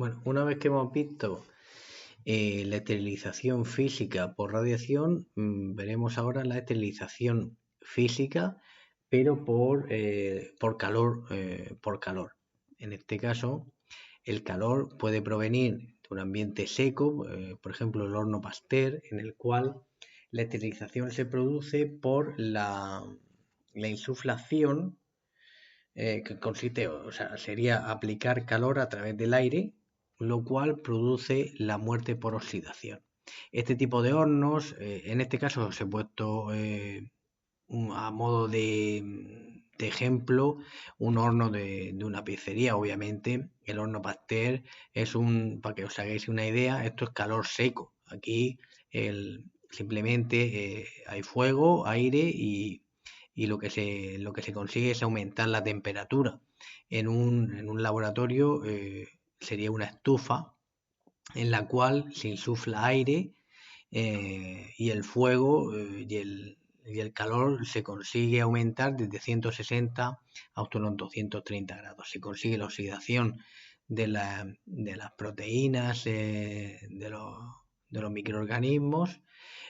Bueno, una vez que hemos visto la esterilización física por radiación, veremos ahora la esterilización física, pero por calor, por calor. En este caso, el calor puede provenir de un ambiente seco, por ejemplo, el horno Pasteur, en el cual la esterilización se produce por la insuflación, que consiste, o sea, sería aplicar calor a través del aire, lo cual produce la muerte por oxidación. Este tipo de hornos, en este caso os he puesto a modo de ejemplo un horno de una pizzería. Obviamente el horno Pasteur para que os hagáis una idea, esto es calor seco. Aquí simplemente hay fuego, aire y lo que se consigue es aumentar la temperatura. En un laboratorio sería una estufa en la cual se insufla aire, y el fuego, y el calor se consigue aumentar desde 160 hasta unos 230 grados. Se consigue la oxidación de las proteínas, de los microorganismos.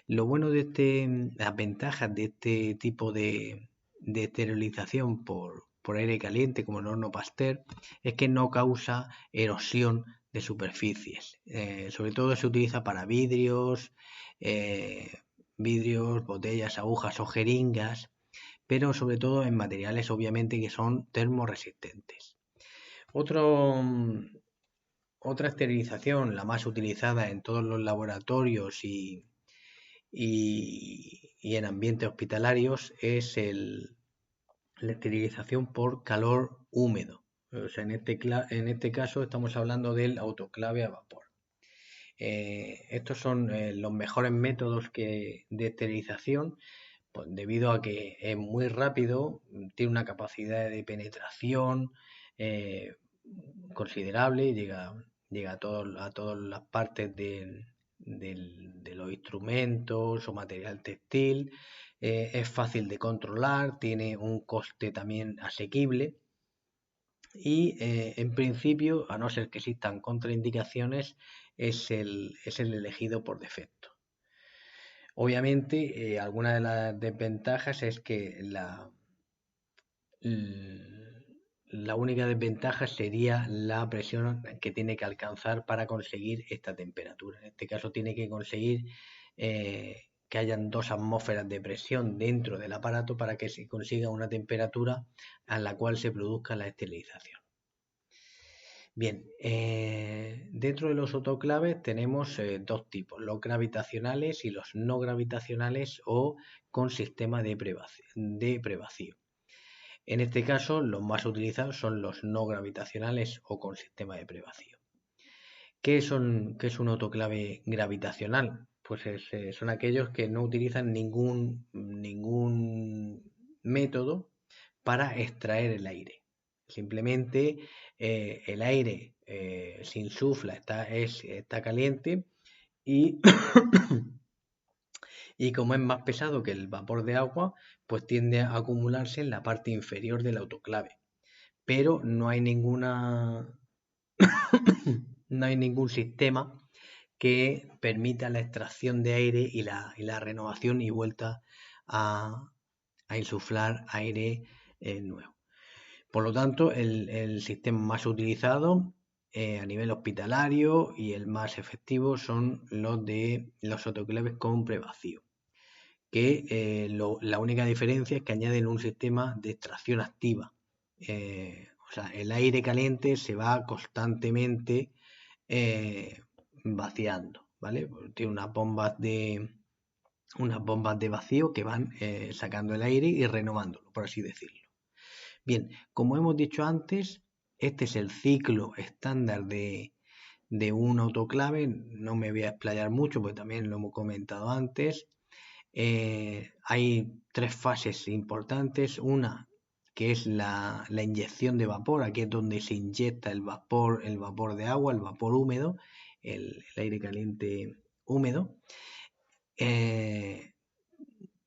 Lo bueno las ventajas de este tipo de esterilización por aire caliente, como el horno Pasteur, es que no causa erosión de superficies. Sobre todo se utiliza para eh, vidrios, botellas, agujas o jeringas, pero sobre todo en materiales obviamente que son termoresistentes. Otra esterilización, la más utilizada en todos los laboratorios y en ambientes hospitalarios, es la esterilización por calor húmedo. O sea, en este caso estamos hablando del autoclave a vapor. Estos son los mejores métodos de esterilización, pues, debido a que es muy rápido, tiene una capacidad de penetración considerable, llega a todas las partes de los instrumentos o material textil, es fácil de controlar, tiene un coste también asequible y en principio, a no ser que existan contraindicaciones, es el elegido por defecto. Obviamente, alguna de las desventajas es que la única desventaja sería la presión que tiene que alcanzar para conseguir esta temperatura. En este caso tiene que conseguir que hayan 2 atmósferas de presión dentro del aparato para que se consiga una temperatura a la cual se produzca la esterilización. Bien, dentro de los autoclaves tenemos dos tipos, los gravitacionales y los no gravitacionales o con sistema de prevacío. En este caso, los más utilizados son los no gravitacionales o con sistema de prevacío. ¿Qué es un autoclave gravitacional? Pues son aquellos que no utilizan ningún método para extraer el aire. Simplemente el aire se insufla, está caliente y, y como es más pesado que el vapor de agua, pues tiende a acumularse en la parte inferior del autoclave. Pero no hay no hay ningún sistema que permita la extracción de aire y la renovación y vuelta a insuflar aire nuevo. Por lo tanto, el sistema más utilizado a nivel hospitalario y el más efectivo son los de los autoclaves con prevacío, que la única diferencia es que añaden un sistema de extracción activa. O sea, el aire caliente se va constantemente vaciando, ¿vale? Tiene unas bombas de vacío que van sacando el aire y renovándolo, por así decirlo. Bien, como hemos dicho antes, este es el ciclo estándar de un autoclave. No me voy a explayar mucho porque también lo hemos comentado antes. Hay 3 fases importantes. Una que es la inyección de vapor. Aquí es donde se inyecta el vapor de agua, el vapor húmedo, el aire caliente húmedo.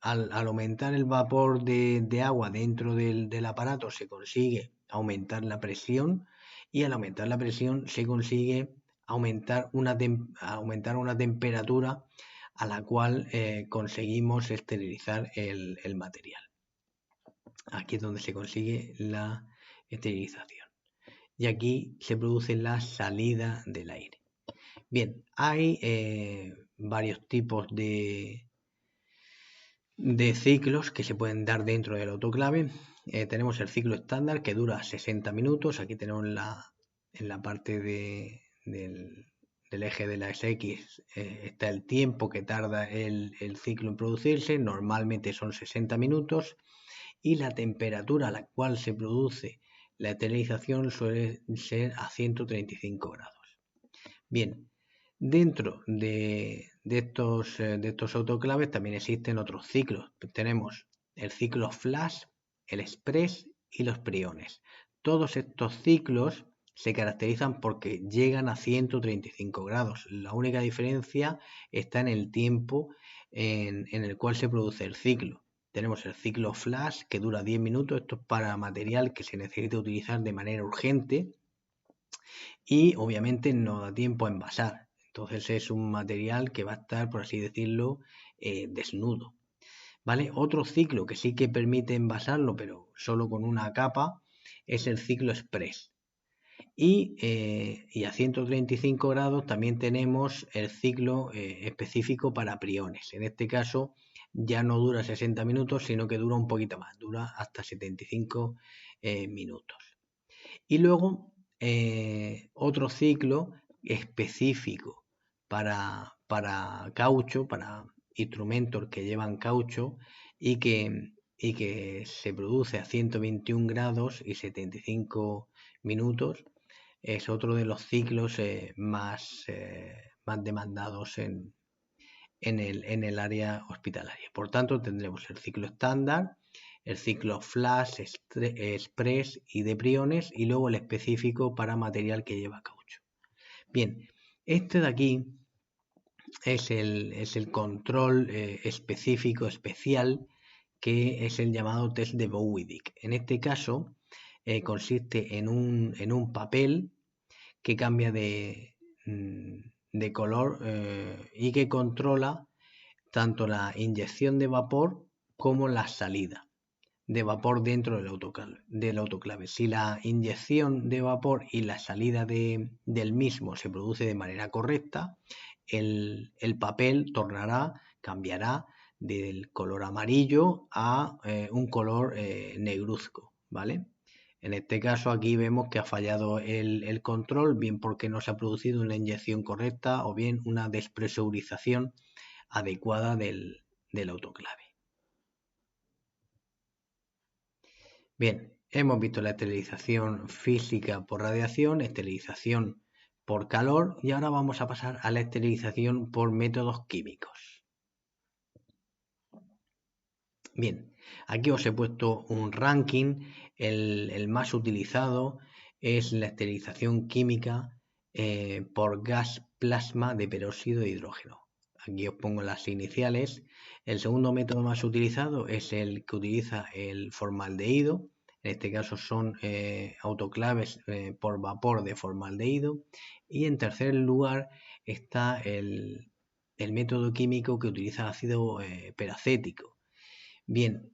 Al aumentar el vapor de agua dentro del aparato se consigue aumentar la presión y al aumentar la presión se consigue aumentar una temperatura a la cual conseguimos esterilizar el material. Aquí es donde se consigue la esterilización. Y aquí se produce la salida del aire. Bien, hay varios tipos de ciclos que se pueden dar dentro del autoclave. Tenemos el ciclo estándar que dura 60 minutos. Aquí tenemos en la parte del eje de la SX está el tiempo que tarda el ciclo en producirse. Normalmente son 60 minutos. Y la temperatura a la cual se produce la esterilización suele ser a 135 grados. Bien, dentro de estos autoclaves también existen otros ciclos. Tenemos el ciclo flash, el express y los priones. Todos estos ciclos se caracterizan porque llegan a 135 grados. La única diferencia está en el tiempo en el cual se produce el ciclo. Tenemos el ciclo flash que dura 10 minutos. Esto es para material que se necesita utilizar de manera urgente y obviamente no da tiempo a envasar. Entonces es un material que va a estar, por así decirlo, desnudo. ¿Vale? Otro ciclo que sí que permite envasarlo, pero solo con una capa, es el ciclo express. Y a 135 grados también tenemos el ciclo específico para priones. En este caso ya no dura 60 minutos, sino que dura un poquito más, dura hasta 75 minutos. Y luego otro ciclo específico para caucho, para instrumentos que llevan caucho y que se produce a 121 grados y 75 minutos. Es otro de los ciclos más demandados en el área hospitalaria. Por tanto, tendremos el ciclo estándar, el ciclo flash, express y de priones, y luego el específico para material que lleva caucho. Bien, este de aquí es el control específico especial, que es el llamado test de Bowidick. En este caso consiste en un papel que cambia de color y que controla tanto la inyección de vapor como la salida de vapor dentro del autoclave. Si la inyección de vapor y la salida del mismo se produce de manera correcta, el papel cambiará del color amarillo a un color negruzco, ¿vale? En este caso aquí vemos que ha fallado el control, bien porque no se ha producido una inyección correcta o bien una despresurización adecuada del autoclave. Bien, hemos visto la esterilización física por radiación, esterilización por calor y ahora vamos a pasar a la esterilización por métodos químicos. Bien, aquí os he puesto un ranking. El más utilizado es la esterilización química por gas plasma de peróxido de hidrógeno. Aquí os pongo las iniciales. El segundo método más utilizado es el que utiliza el formaldehído. En este caso son autoclaves por vapor de formaldehído. Y en tercer lugar está el método químico que utiliza ácido peracético. Bien,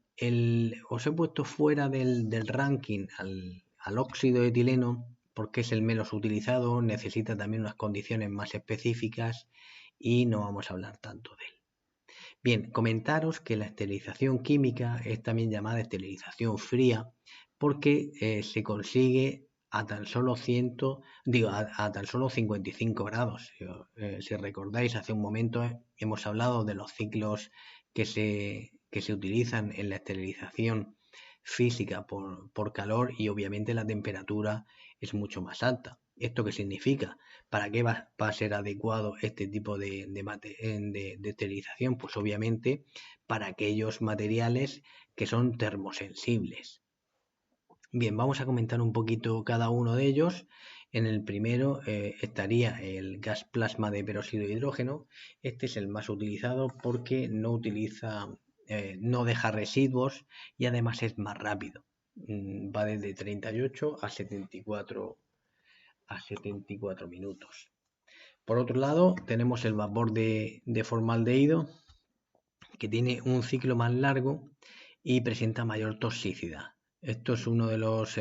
os he puesto fuera del ranking al óxido de etileno porque es el menos utilizado, necesita también unas condiciones más específicas y no vamos a hablar tanto de él. Bien, comentaros que la esterilización química es también llamada esterilización fría porque se consigue a tan solo 55 grados. Si recordáis, hace un momento hemos hablado de los ciclos que se utilizan en la esterilización física por calor y obviamente la temperatura es mucho más alta. ¿Esto qué significa? ¿Para qué va a ser adecuado este tipo de esterilización? Pues obviamente para aquellos materiales que son termosensibles. Bien, vamos a comentar un poquito cada uno de ellos. En el primero estaría el gas plasma de peróxido de hidrógeno. Este es el más utilizado porque no deja residuos y además es más rápido. Va desde 38 a 74 a 74 minutos. Por otro lado, tenemos el vapor de formaldehído, que tiene un ciclo más largo y presenta mayor toxicidad. Esto es uno de los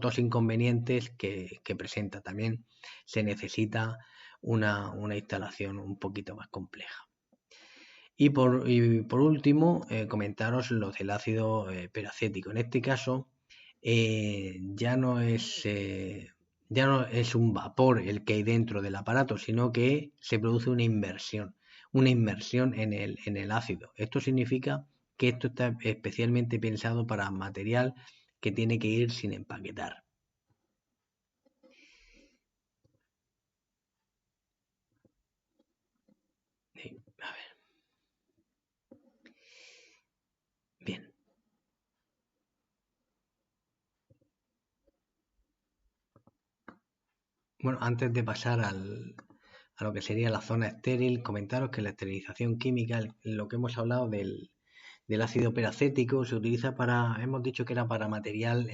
dos inconvenientes que presenta. También se necesita una instalación un poquito más compleja. Y por último, comentaros lo del ácido peracético. En este caso, ya no es un vapor el que hay dentro del aparato, sino que se produce una inmersión en el ácido. Esto significa que esto está especialmente pensado para material que tiene que ir sin empaquetar. A ver. Bien. Bueno, antes de pasar a lo que sería la zona estéril, comentaros que la esterilización química, lo que hemos hablado del ácido peracético, se utiliza hemos dicho que era para material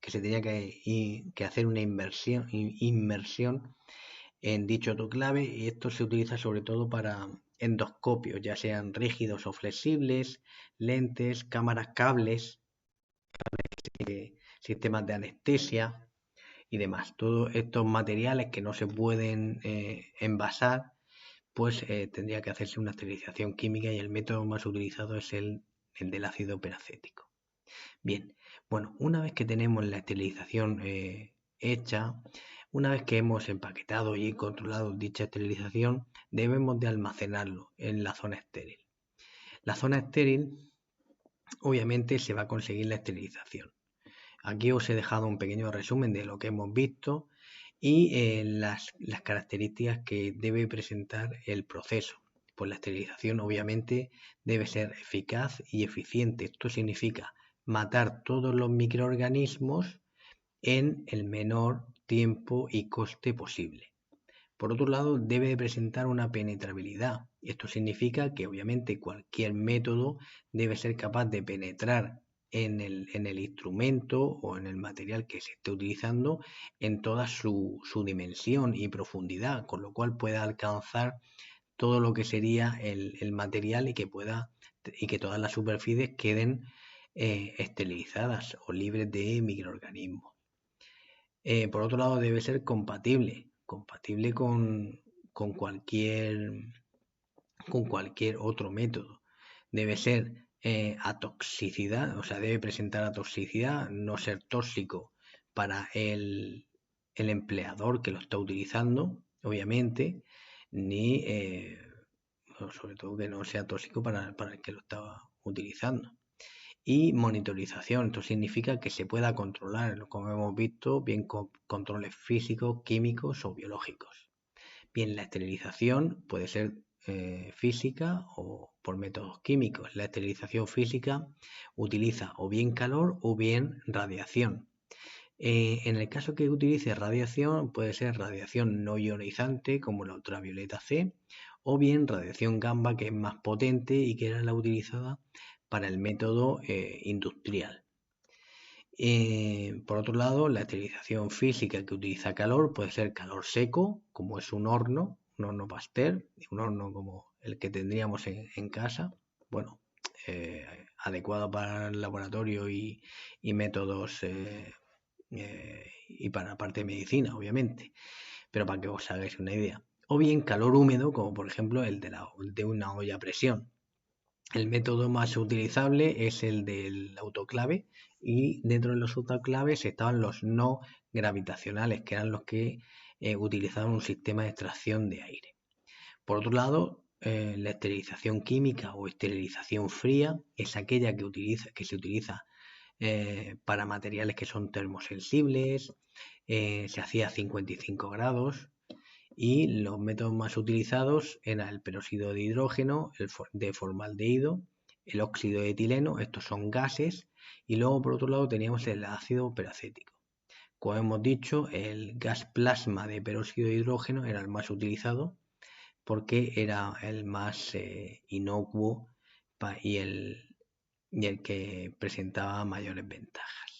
que se tenía que hacer una inmersión en dicho autoclave, y esto se utiliza sobre todo para endoscopios, ya sean rígidos o flexibles, lentes, cámaras, cables, sistemas de anestesia y demás. Todos estos materiales que no se pueden envasar, pues tendría que hacerse una esterilización química, y el método más utilizado es el del ácido peracético. Bien, bueno, una vez que tenemos la esterilización hecha, una vez que hemos empaquetado y controlado dicha esterilización, debemos de almacenarlo en la zona estéril. La zona estéril, obviamente, se va a conseguir la esterilización. Aquí os he dejado un pequeño resumen de lo que hemos visto y las características que debe presentar el proceso. Pues la esterilización obviamente debe ser eficaz y eficiente. Esto significa matar todos los microorganismos en el menor tiempo y coste posible. Por otro lado, debe presentar una penetrabilidad. Esto significa que obviamente cualquier método debe ser capaz de penetrar en el instrumento o en el material que se esté utilizando en toda su dimensión y profundidad, con lo cual pueda alcanzar todo lo que sería el material y que todas las superficies queden esterilizadas o libres de microorganismos. Por otro lado, debe ser compatible con cualquier otro método. Debe ser atoxicidad, o sea, debe presentar atoxicidad, no ser tóxico para el empleador que lo está utilizando, obviamente, ni sobre todo que no sea tóxico para el que lo está utilizando. Y monitorización, esto significa que se pueda controlar, como hemos visto, bien con controles físicos, químicos o biológicos. Bien, la esterilización puede ser física o por métodos químicos. La esterilización física utiliza o bien calor o bien radiación. En el caso que utilice radiación, puede ser radiación no ionizante como la ultravioleta C, o bien radiación gamma, que es más potente y que era la utilizada para el método industrial. Por otro lado, la esterilización física que utiliza calor puede ser calor seco, como es un horno Pasteur, un horno como el que tendríamos en casa, bueno, adecuado para el laboratorio y métodos y para la parte de medicina, obviamente, pero para que os hagáis una idea. O bien calor húmedo, como por ejemplo el de una olla a presión. El método más utilizable es el del autoclave, y dentro de los autoclaves estaban los no gravitacionales, que eran los que utilizaban un sistema de extracción de aire. Por otro lado, la esterilización química o esterilización fría es aquella que se utiliza para materiales que son termosensibles, se hacía a 55 grados, y los métodos más utilizados eran el peróxido de hidrógeno, el de formaldehído, el óxido de etileno, estos son gases, y luego por otro lado teníamos el ácido peracético. Como hemos dicho, el gas plasma de peróxido de hidrógeno era el más utilizado porque era el más inocuo y el que presentaba mayores ventajas.